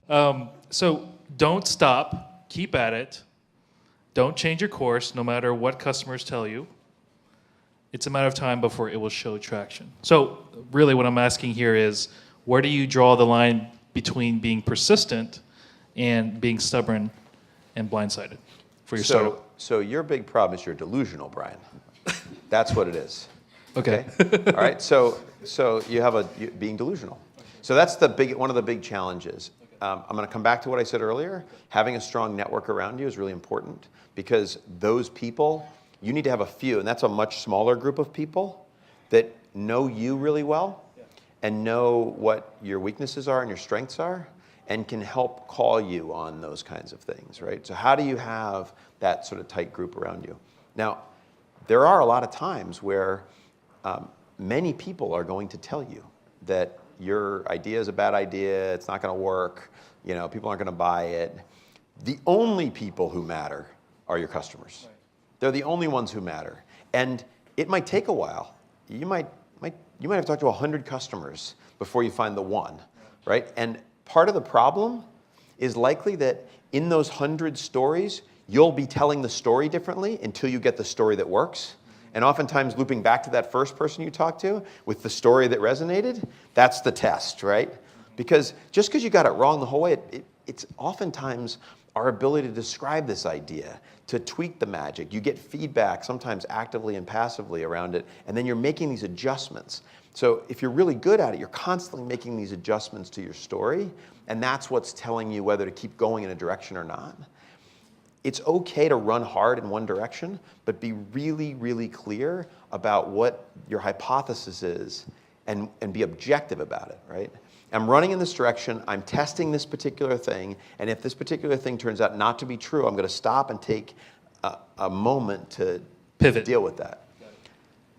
So don't stop. Keep at it. Don't change your course, no matter what customers tell you. It's a matter of time before it will show traction. So really what I'm asking here is, where do you draw the line between being persistent and being stubborn and blindsided for your startup? So your big problem is you're delusional, Brian. That's what it is. Okay. All right. So you have being delusional. So that's one of the big challenges. I'm going to come back to what I said earlier. Having a strong network around you is really important, because those people, you need to have a few, and that's a much smaller group of people that know you really well and know what your weaknesses are and your strengths are, and can help call you on those kinds of things, right? So how do you have that sort of tight group around you? Now, there are a lot of times where many people are going to tell you that your idea is a bad idea, it's not going to work, people aren't going to buy it. The only people who matter are your customers. Right. They're the only ones who matter. And it might take a while. You might have to talk to 100 customers before you find the one, right? And part of the problem is likely that in those 100 stories, you'll be telling the story differently until you get the story that works. And oftentimes looping back to that first person you talked to with the story that resonated, that's the test, right? Because just because you got it wrong the whole way, it's oftentimes our ability to describe this idea, to tweak the magic. You get feedback, sometimes actively and passively around it, and then you're making these adjustments. So if you're really good at it, you're constantly making these adjustments to your story, and that's what's telling you whether to keep going in a direction or not. It's okay to run hard in one direction, but be really, really clear about what your hypothesis is and be objective about it, right? I'm running in this direction, I'm testing this particular thing, and if this particular thing turns out not to be true, I'm going to stop and take a moment to pivot, deal with that.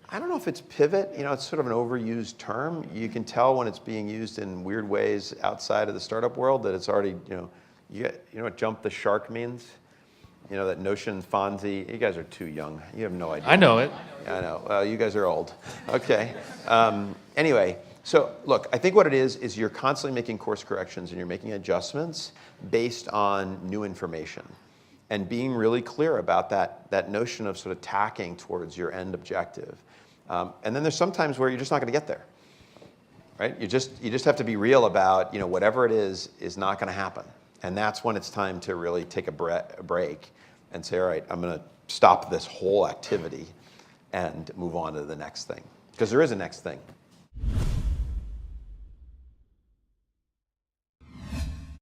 I don't know if it's pivot, it's sort of an overused term. You can tell when it's being used in weird ways outside of the startup world that it's already, you know what jump the shark means? That notion Fonzie. You guys are too young. You have no idea. I know it. I know. Well, you guys are old. Okay. Anyway, so look, I think what it is you're constantly making course corrections and you're making adjustments based on new information, and being really clear about that notion of sort of tacking towards your end objective. And then there's some times where you're just not going to get there, right? You just have to be real about whatever it is not going to happen. And that's when it's time to really take a break and say, all right, I'm going to stop this whole activity and move on to the next thing. Because there is a next thing.